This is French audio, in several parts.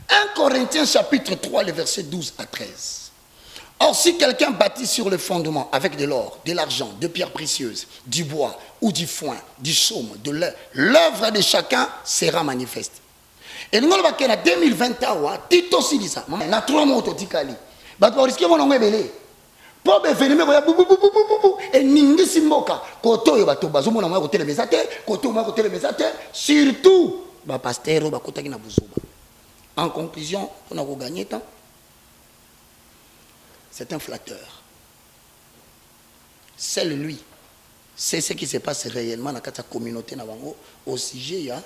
1 Corinthiens chapitre 3, le verset 12 à 13. Or, si quelqu'un bâtit sur le fondement avec de l'or, de l'argent, de pierres précieuses, du bois ou du foin, du chaume, de l'œuvre de chacun sera manifeste. Et nous avons en 2021, Tito Silisa, on a 3 mots totikali. Bah, pour risquer mon ébélé. Pour me faire et ningi simboka. Koto yo bato bazomo na mwa côté le mesate, koto mwa côté le mesate, surtout ba pasteur ba kota ki na buzuba. En conclusion, on a gagné temps. C'est un flatteur. Seul lui c'est ce qui se passe réellement dans la communauté na bango au sujet ya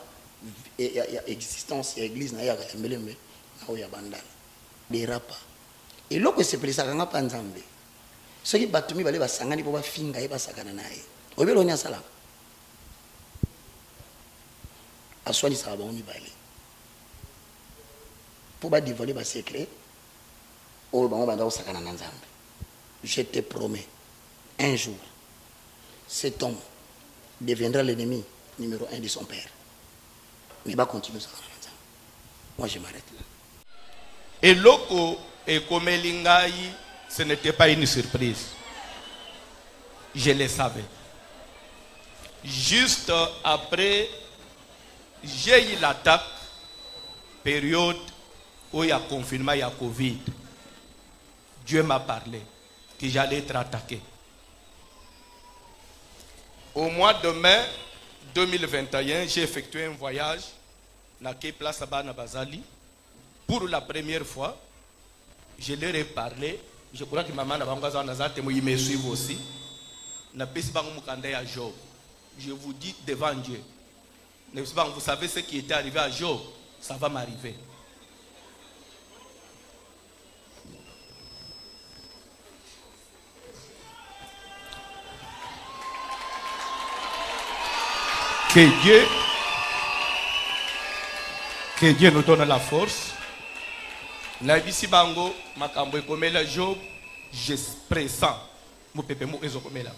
existence ya église na ya melembe na ya bandala. Dérapa. Et loko se plesa kanga pa nzambe. Ce qui batumi bale basangani po ba finga e basakana naye. Obelo nya sala. Aswani sa ba oni bale. Pour ba dévoiler ba secret. O ba ba sakana na nzambe. Je te promets un jour cet homme deviendra l'ennemi numéro 1 de son père. Mais il va continuer ça. Moi je m'arrête là. Et loko et comme Lingaï, ce n'était pas une surprise. Je le savais. Juste après, j'ai eu l'attaque, période où il y a confinement, il y a Covid. Dieu m'a parlé que j'allais être attaqué. Au mois de mai 2021, j'ai effectué un voyage dans la place Abana Bazali. Pour la première fois, je leur ai parlé. Je crois que maman me suit aussi. Je vous dis devant Dieu. Vous savez ce qui était arrivé à Job, ça va m'arriver. Que Dieu nous donne la force. Nabisi bango makambo ekomela Job, je pressens mon pépé mo ezokomela.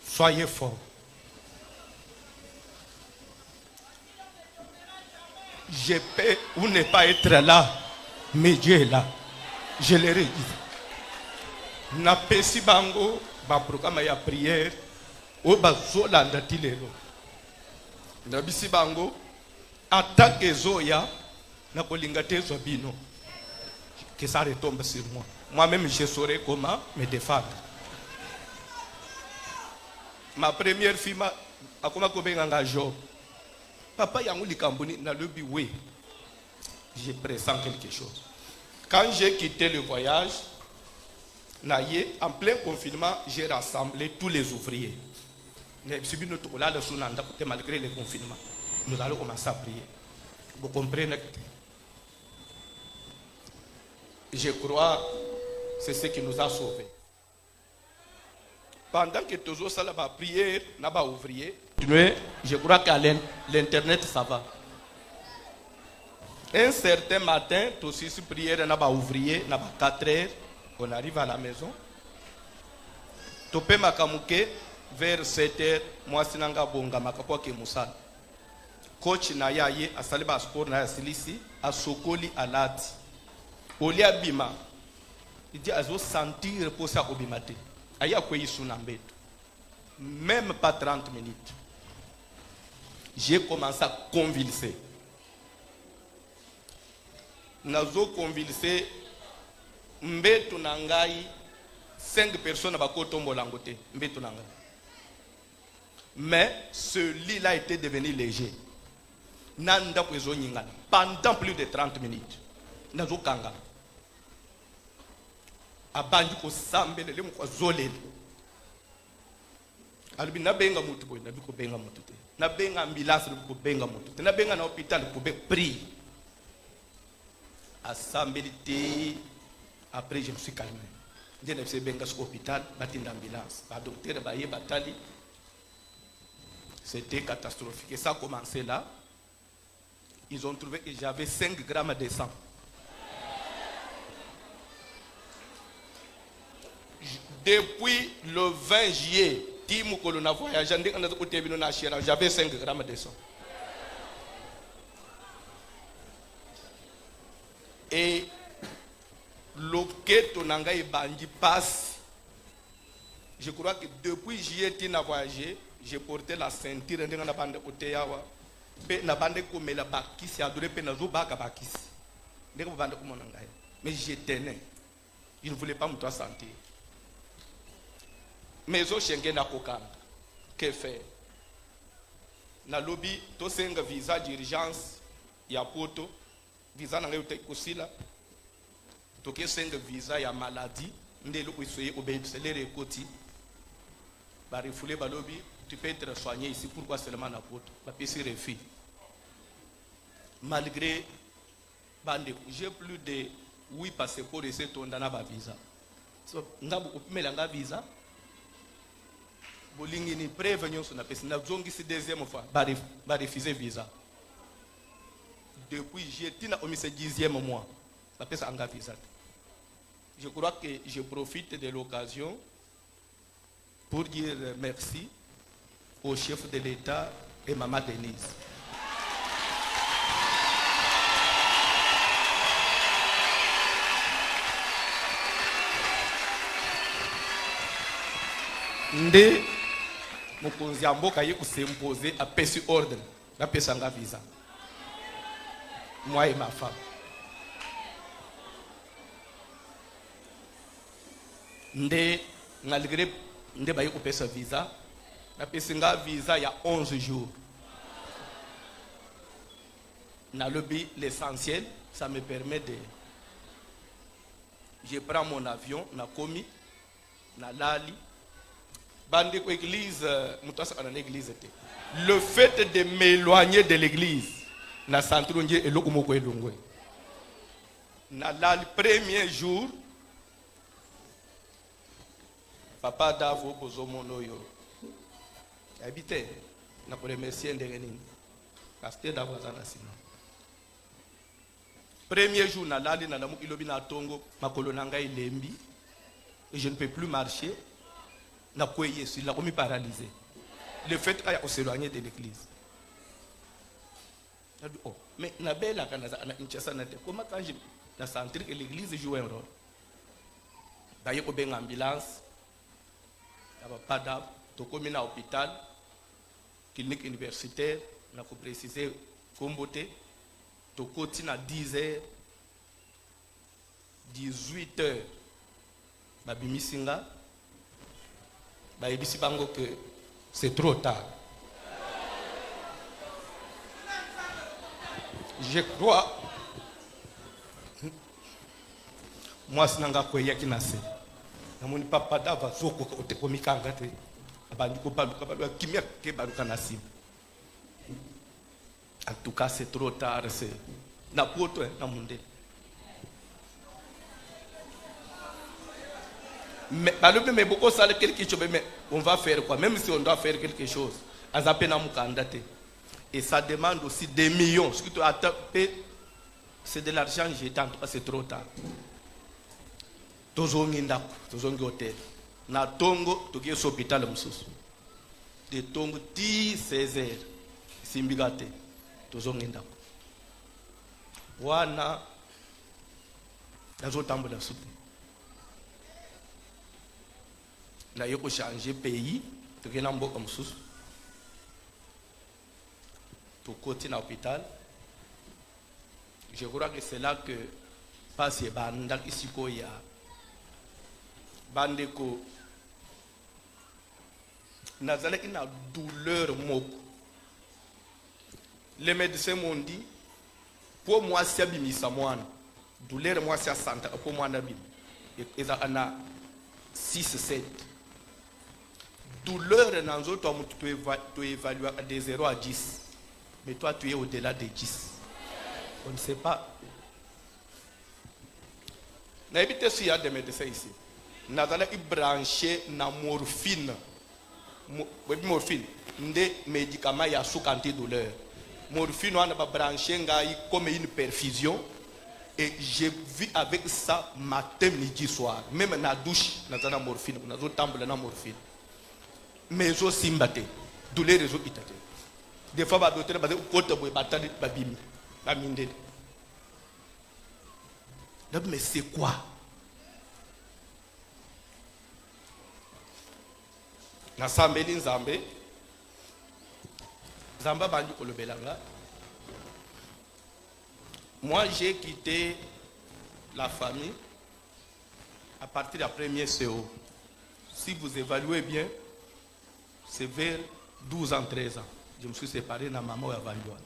Soyez forts. Je peux ou ne pas être là, mais Dieu est là. Je le redis. Napesi bango ba programme ya prière o bazolanda tilelo. Nabisi bango attaque zoya na kolinga te zobino. Que ça retombe sur moi. Moi-même, je saurais comment me défendre. Ma première fille a commencé à Job. Papa, il y a un Kamboni dans le oui. Je pressens quelque chose. Quand j'ai quitté le voyage, en plein confinement, j'ai rassemblé tous les ouvriers. Malgré le confinement, nous allons commencer à prier. Vous comprenez? Je crois que c'est ce qui nous a sauvés. Pendant que tous ça la prière, n'a pas ouvrier. Je crois qu'à l'internet ça va. Un certain matin, tous ces prières n'a pas ouvrier, n'a pas 4 heures, on arrive à la maison. Topé makamouke vers 7 heures, moi sinanga bonga makapwa ke musala. Coach na yaye asaliba sport na yasilisi asokoli alati. Olia bima, il dit azo sentir pour ça obimate. Aya kwe yisunambeto. Même pas 30 minutes. J'ai commencé à convulser. Nazo convulser mbeto nangai 5 personnes bako tombo langote mbeto nangai. Mais ce lit-là était devenu léger. Nanda kwezo nyingana pendant plus de 30 minutes. Nazo kanga. Abandi ko sambele le mko zolele. Albi na benga mutu boy na biko benga mutu te. Na benga ambulance biko benga mutu te. Na benga na hôpital ko be prie. Assemblée. Après je me suis calmé. Je ne sais benga sur hôpital, bâti d'ambulance. Ba docteur ba batali. C'était catastrophique. Et ça a commencé là. Ils ont trouvé que j'avais 5 grammes de sang. Depuis le 20 juillet, j'avais 5 grammes de sang. Et loketo nanga ebandi passe. Je crois que depuis j'y étais voyagé, j'ai porté la ceinture et na bande oteyawa. Pe na bande komela bakisi adore pe na zo baka bakisi. Ndeko bande komona ngai. Mais je tenais. Je ne voulais pas me toi sentir. Mais au Schengen na kokanga. Que faire? Na lobby to senga visa d'urgence ya poto. Visa na ngai utekosila. To ke senga visa ya maladie. Ndelo ko isoye obéissance les rekoti. Ba refoulé ba lobby, tu peux être soigné ici, pourquoi seulement na poto? Ba pesi refus. Malgré bande, j'ai plus de 8 passeports et c'est ton dana ba visa. So ngabu upimela nga visa. Bolingi ni prévention sur na pesi na zongi si deuxième fois ba refuser visa. Depuis j'étais na omise 10e mois. Ba pesi anga visa. Je crois que je profite de l'occasion pour dire merci au chef de l'État et Maman Denise. Nde mokonzi ya mboka ye s'imposer à pesi ordre na pesanga visa. Moi et ma femme. Nde malgré nde baye kopesa visa na pesinga visa ya 11 jours. Na lobby l'essentiel, ça me permet de je prends mon avion na komi na lali bande ko église mutasa kana l'église était. Le fait de m'éloigner de l'église na centre nje eloko moko elongwe. Na lali premier jour Papa Davo Bozomono yo. Habité. Na pour remercier Nderenine. Pasteur Davo Azana Sino. Premier jour na lali na namu ilobi na tongo makolo nanga ilembi. Et je ne peux plus marcher. Na quoi yesu la komi paralysé. Le fait qu'il s'éloigner de l'église. Oh, mais na belle kana na inchasa na te. Comment quand je na sentir que l'église joue un rôle. D'ailleurs ko ben ambulance. Pas d'âme, tu commis à l'hôpital, clinique universitaire, on a précisé Comboté, tu continues à 10h, 18h, Babimi Singa, Babisi Bango que c'est trop tard. Je crois, moi, c'est un peu qui n'a pas. Namoni papa dava zoko te komikanga te abandi ko baluka baluka kimia ke baluka nasibu. En tout cas c'est trop tard, c'est na poto na munde. Mais baluka mais beaucoup ça quelque chose mais on va faire quoi même si on doit faire quelque chose azape na mukanda te. Et ça demande aussi des millions, ce que tu as c'est de l'argent jeté en tout cas c'est trop tard. Tozongi ndako, tozongi hotel. Na tongo, toki so hôpital mususu. De tongo 16 heures. Simbigate, tozongi ndako. Wana, nazo tambo la soute. Na yoko changer pays, toki na mboka mususu. Tokoti na hôpital. Je crois que c'est là que passe banda ici koya. Bandeko nazalaki na douleur moko. Les médecins m'ont dit pour moi c'est abimisa mwana douleur moi c'est santa pour moi na bim eza ana 6-7 douleur nanzo toi tu évalues de 0 à 10 mais toi tu es au-delà de 10. On ne sait pas. N'habite s'il y a des médecins ici. Nazala branché na morphine. Morphine, des médicaments ya sous antidouleur. Morphine on a branché comme une perfusion et j'ai vu avec ça matin midi soir. Même na douche nazala morphine, nazo tambola na morphine. Mais aussi mbate, douleur réseau itate. Des fois ba docteur ba côté boy batali ba bimi, ba minde. Mais c'est quoi? Nasambeli nzambe. Zamba bandi kolobelanga. Moi, j'ai quitté la famille à partir de la première CO. Si vous évaluez bien, c'est vers 12 ans, 13 ans. Je me suis séparé de ma maman à Valjoa.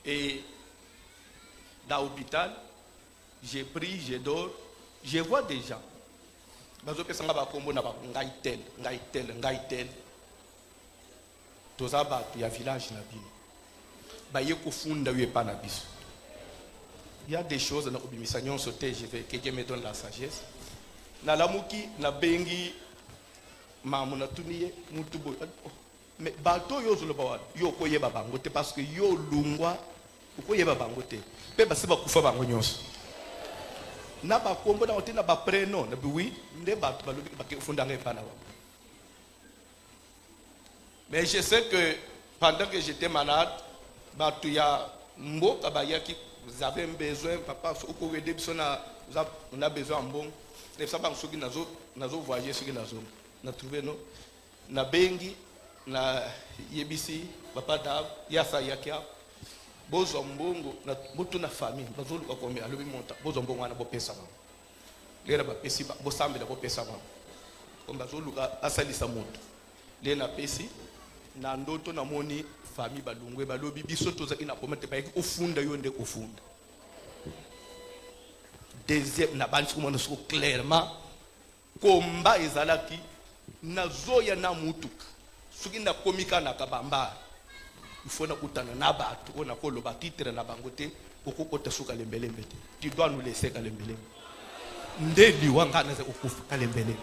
Et dans l'hôpital, j'ai pris, je dors, je vois des gens. Toza batu ya village na bino baye kufunda yue pa na biso. Il y a des choses na obimisa nyonso te, je vais que Dieu me donne la sagesse. Na lamuki na bengi mamu na tuniye mutu boy. Mais bato yo zolo bawa yo koyeba bango te parce que yo lungwa koyeba bango te. Pe basi ba kufa bango nyonso. Na ba kombo na otina ba prénom na oui nde bato balobi ba kufunda ngai pa na wa. Mais je sais que pendant que j'étais malade, vous avez un besoin, papa, on a besoin de bon. Les gens qui ont voyagé, on a trouvé, na bengi, na yebisi, papa Dav, yasa yakia, bozo mbongo, na boto na famille, bozo luka komi, alobi monta, bozo mbongo wana bo pesa ba. Lera ba pesi ba, bo sambe la bo pesa ba. Comme bozo luka asalisa moto. Lena pesi. Na ndoto na moni famille balungwe balobi biso toza ina pomete ba ofunda yo nde ofunda. Deuxième na bantu mona so clairement komba ezalaki na zoya na mutuka soki na komika na kabamba il faut na kutana na batu ona ko loba titre na bangote okokota suka lembelembe te. Tu dois nous laisser kalembelembe nde liwanga na ze okufa kalembelembe.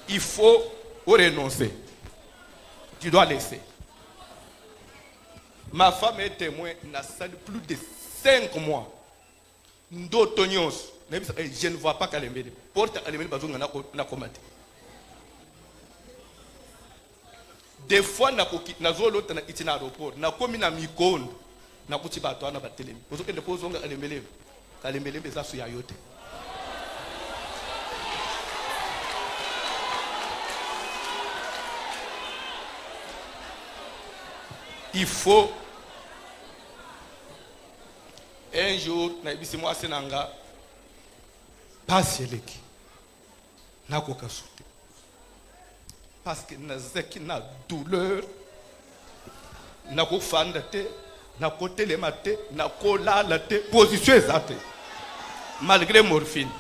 Il faut renoncer. Tu dois laisser. Ma femme est témoin, n'a sali plus de 5 mois. Je ne vois pas Kalembele. Porte Kalembele bazonga na komate. Des fois na zolo na itina aéroport, na komi na mikondo, na kuti bato ana batelemi. Ozoke de pozonga Kalembele. Kalembele beza su ya yote. Il faut un jour na ibisi moi senanga paseleki na kokasute parce que na zeki na douleur na kofanda te na kotelema te na kolala te position ezate malgré morphine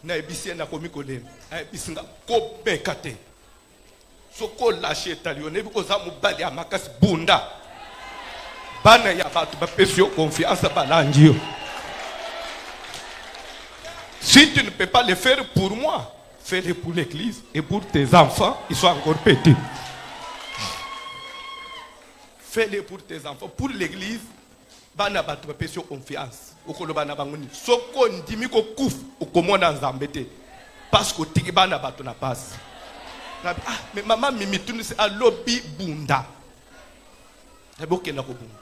na ibisi na komi kolema na ibisi nga kobeka te. Soko lâché talio ne biko za mubali amakasi bunda bana ya batu ba pesio confiance balanjio. Si tu ne peux pas le faire pour moi, fais-le pour l'église et pour tes enfants, ils sont encore petits. Fais-le pour tes enfants, pour l'église, bana batu ba pesio confiance. Okolo bana bangoni soko ndimi ko kuf okomona nzambete parce que tiki bana batu na passe. Ah, mais maman mimi tuni c'est à lobby bunda. Eboke na ko bunda.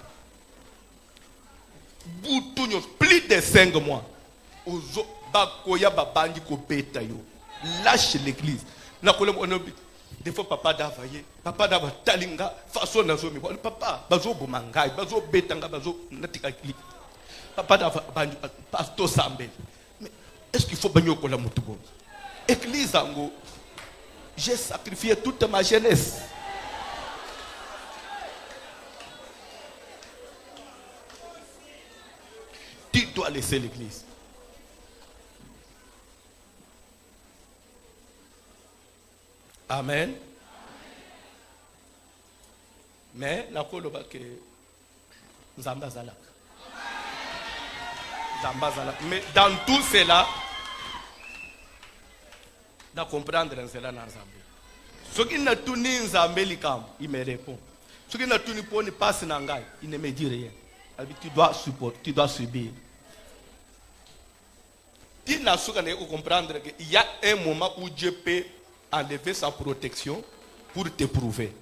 Boutunyo plus de 5 mois. Ozo bakoya babandi ko beta yo. Lâche l'église. Na ko le onobi. Des fois papa davaye, papa dava talinga façon nazo mi. Papa bazo bomangai, bazo betanga bazo natika clip. Papa dava bandi pastor Sambel. Mais est-ce qu'il faut banyo ko la mutubo? Église ango. J'ai sacrifié toute ma jeunesse. Tu dois laisser l'église. Amen. Mais la koloba que Zamba Zalak. Zamba Zalak. Mais dans tout cela, de comprendre cela dans Zambie. Ce qui n'a tout ni Zambie likam, il me répond. Ce qui n'a tout ni pour ne pas se n'engager, il ne me dit rien. Tu dois supporter, tu dois subir. Tu n'as pas comprendre qu'il y a un moment où Dieu peut enlever sa protection pour t'éprouver.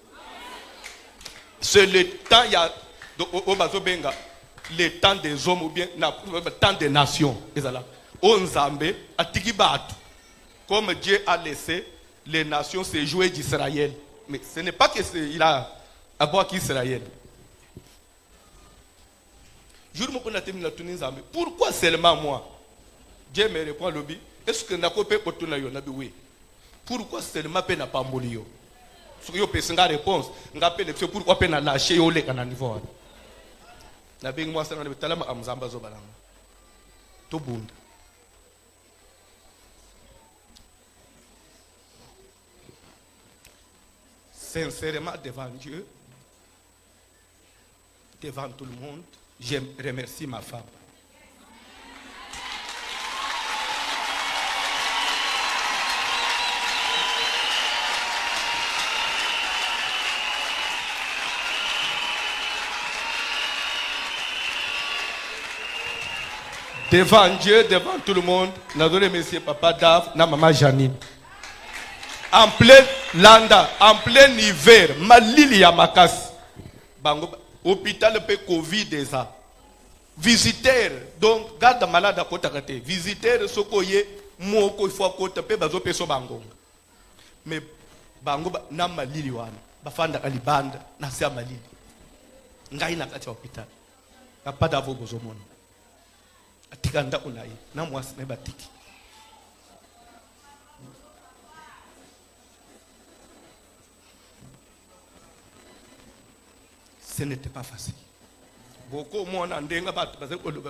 C'est le temps, il y a le temps des hommes ou bien le temps des nations. Comme Dieu a laissé les nations se jouer d'Israël. Mais ce n'est pas qu'il a à boire qu'Israël. Pourquoi seulement moi? Dieu me répond lobby. Est-ce que n'a pas oui? Pourquoi seulement pe n'a pas molio? Ce que yo peut une réponse. Ngapele c'est pourquoi pe n'a lâché yo le kana niveau. Na bing moi ça na talama amzamba zo balanga. To bunda. Sincèrement devant Dieu, devant tout le monde, je remercie ma femme. Devant Dieu, devant tout le monde, nous remercions papa Dave, na maman Janine. En plein landa, en plein hiver, malili ya makas. Bango hôpital pe Covid déjà. Visiteur, donc garde malade à côté kate. Visiteur sokoye moko ifo côté pe bazo peso bango. Mais bango na malili wana. Bafanda kalibanda na sia malili. Ngai na kati hôpital. Na pas d'avo bozomona. Atikanda unai na mwasi na batiki. Ce n'était pas facile. Beaucoup de monde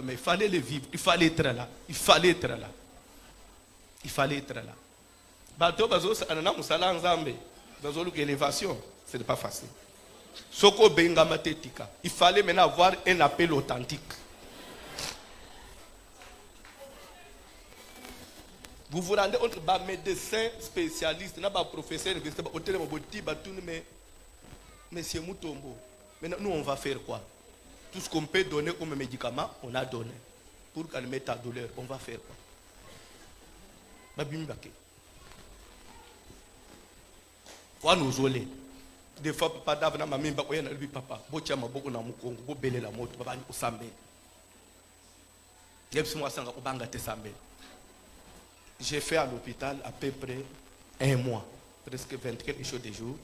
mais il fallait le vivre, il fallait être là, il fallait être là. Il fallait être là. Bateau bazo anana musala nzambe, bazo l'élévation, ce n'est pas facile. Soko benga matetika. Il fallait maintenant avoir un appel authentique. Vous vous rendez entre bas médecins spécialistes, n'a pas professeur universitaire, hôtel moboti batoune mais monsieur Mutombo. Maintenant, nous, on va faire quoi? Tout ce qu'on peut donner comme médicament, on a donné. Pour calmer ta douleur, on va faire quoi? Quoi nous oler? Des fois, papa d'avant, ma mère, papa, botia ma boko na mukongo, bo belé la moto, papa, au sambe. J'ai fait à l'hôpital à peu près un mois, presque 20 quelque chose de jours.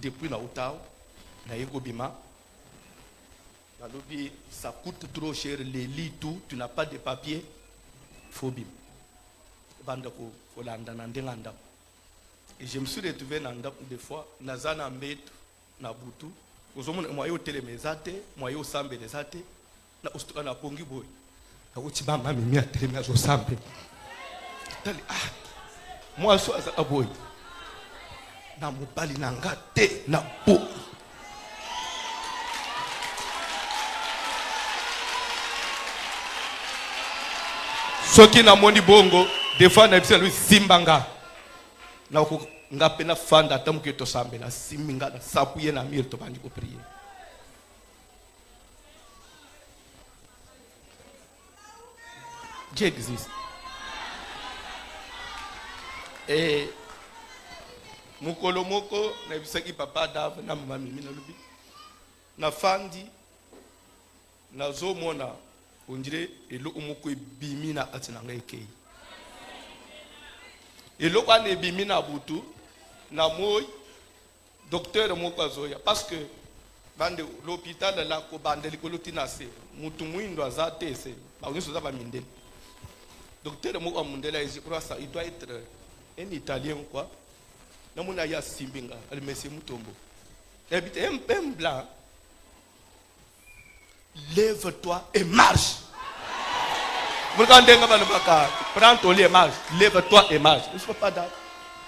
Depuis Nautao, Naïgobima, ça coûte trop cher, les lits, tout, tu n'as pas de papier, phobie. Et je me suis retrouvé des fois, Nazana Mbet, Nabutu, aux hommes, moi, au télémézate, moi, au sambe des athées, na ustuka na pongi boy. Na uchiba mami mia télémézo sambe. Moi, je suis à boy. Na mobali na ngate na po. Soki na moni bongo, des fois na bisa lui simbanga. Na ko ngape na fanda tamu ke to sambe na siminga na sapuye na mir to bandi ko prier. Dieu existe. Et mukolo moko na bisaki papa Dave na mama mimi na lubi na fandi na zomona ondire elo umoko ebimina atinanga ekei elo kwa ne bimina butu na moy docteur moko azoya parce que bande l'hôpital la ko bande likolotina se mutu mwindo azate se ba uniso za ba mindele docteur moko amundela je crois ça il doit être un italien quoi. Namuna ya simbinga ali monsieur Mutombo. Habite un blanc. Lève-toi et marche. Vous regardez nga bana baka, prends ton lit et marche. Lève-toi et marche. Je ne sais pas d'accord.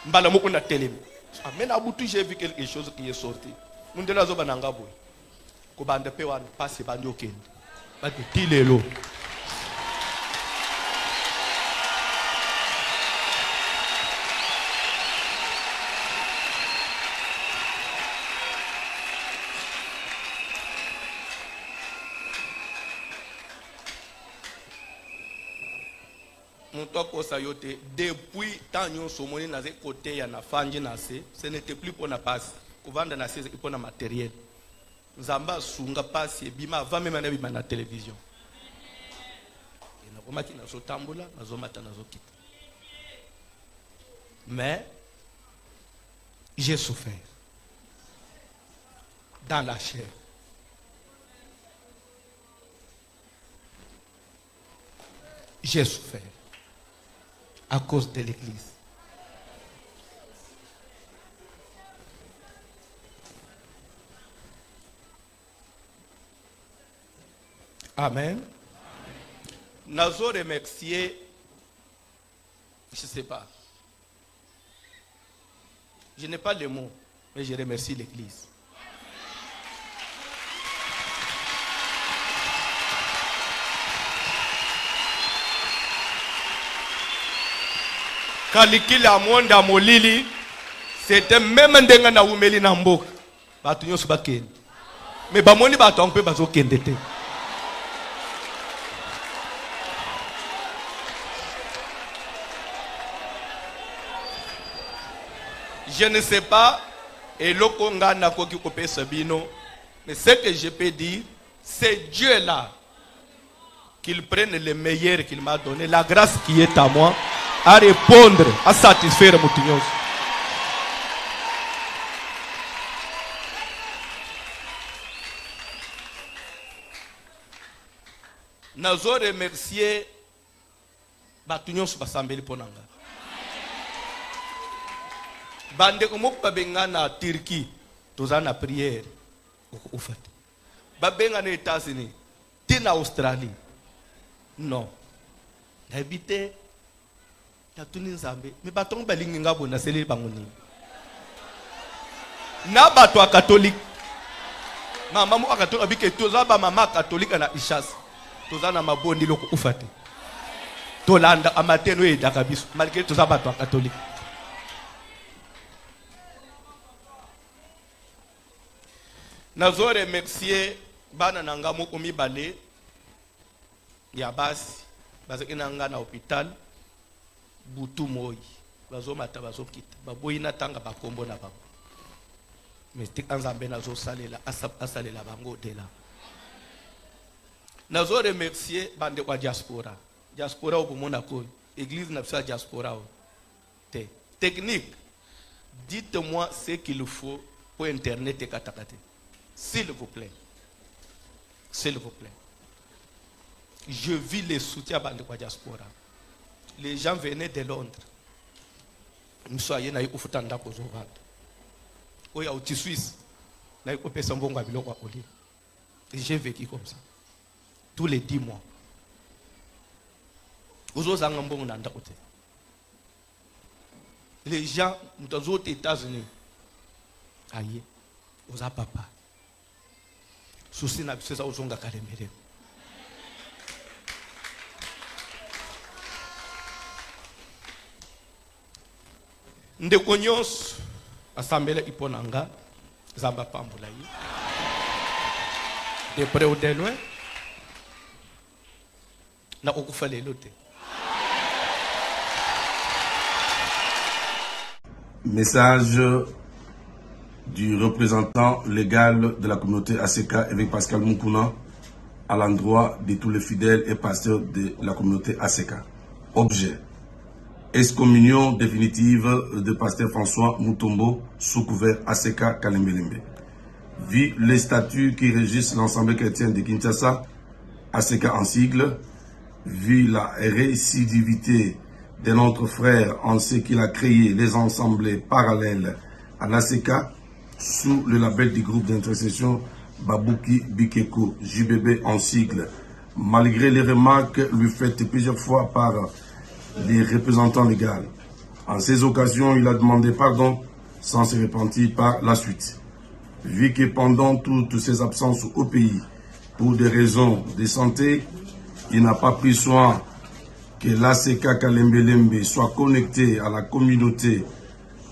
Mbala moko na télé. Mais na butu j'ai vu quelque chose qui est sorti. Mundela zo bananga boy. Ko bande pe wan passe bande okende. Ba tilelo. Depuis tant que nous sommes côté à la fin ce n'était plus pour la passe. kovanda na sese ipona matériel nzamba sunga pasi ebima avant même na bima na télévision ina komaki na zotambola na zomata na zokita mais j'ai souffert dans la chair. J'ai souffert à cause de l'église. Amen. Nazo remercier, je ne sais pas. Je n'ai pas le mot, mais je remercie l'église. Kalikila monda molili, c'était même ndenga na umeli na mboka. Batu nyoso bakeni. Mais bamoni batu ampe bazo kendete. Je ne sais pas, et lokonga na koki kopé sabino, mais ce que je peux dire, c'est Dieu là qu'il prenne le meilleur qu'il m'a donné, la grâce qui est à moi, à répondre, à satisfaire mon tignon. Nazo remercier batunyon su basambeli ponanga. Bande komok babenga na Turquie, tozana prière au fait. Babenga na États-Unis, tina Australie. Non. Habité ta tuni nzambe, mais baton balingi ngabo na seli bangoni. Na bato a catholique. Mama mo akato abike tozaba mama catholique na Ishas. Tozana mabondi loko ufate. Tolanda amateno e dakabiso, malgré tozaba bato a catholique. Nazo remercier bana nanga moko mibale ya basi bazaki nanga na hôpital butu moi bazo mata bazo kita baboyi na tanga bakombo na bango mais tik anzambe nazo salela asalela bango dela. Nazo remercier bande kwa diaspora au bomona ko église na fisa diaspora o te technique. Dites-moi ce qu'il faut pour internet et katakate. S'il vous plaît. S'il vous plaît. Je vis les soutiens de la diaspora. Les gens venaient de Londres. Nous soyons dans Ufutanda Kozovad. Ou ya outi Suisse. Na ikope sambongo abilo kwa oli. Et j'ai vécu comme ça. Tous les 10 mois. Ozo zangambongo nanda kote. Les gens dans les autres États-Unis. Aïe. Oza papa. Souci na bisesa uzonga kalemere. Ndeko nyonso asambele iponanga zamba pambula yi. De près ou de loin. Na okufa lelo te. Message du représentant légal de la communauté ACK, évêque Pascal Moukouna, à l'endroit de tous les fidèles et pasteurs de la communauté ACK. Objet: excommunion définitive de pasteur François Moutombo sous couvert ACK Kalembelembe. Vu les statuts qui régissent l'ensemble chrétien de Kinshasa, ACK en sigle, vu la récidivité de notre frère en ce qu'il a créé les ensembles parallèles à l'ACK, sous le label du groupe d'intercession Babouki Bikeko, JBB en sigle, malgré les remarques lui faites plusieurs fois par les représentants légaux. En ces occasions, il a demandé pardon sans se repentir par la suite. Vu que pendant toutes ses absences au pays, pour des raisons de santé, il n'a pas pris soin que l'ACK Kalembelembe soit connecté à la communauté,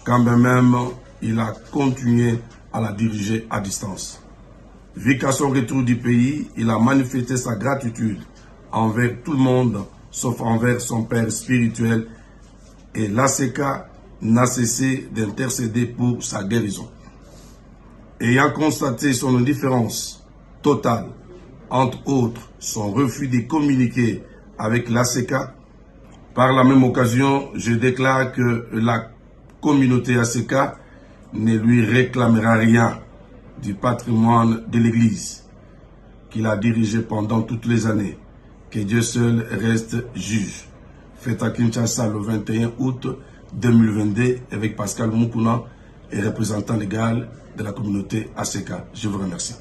quand même il a continué à la diriger à distance. Vu qu'à son retour du pays, il a manifesté sa gratitude envers tout le monde, sauf envers son père spirituel, et l'ACK n'a cessé d'intercéder pour sa guérison. ayant constaté son indifférence totale, entre autres son refus de communiquer avec l'ACK, par la même occasion, je déclare que la communauté ACK ne lui réclamera rien du patrimoine de l'Église qu'il a dirigé pendant toutes les années. Que Dieu seul reste juge. Fait à Kinshasa le 21 août 2022 avec Pascal Moukouna et représentant légal de la communauté ACK. Je vous remercie.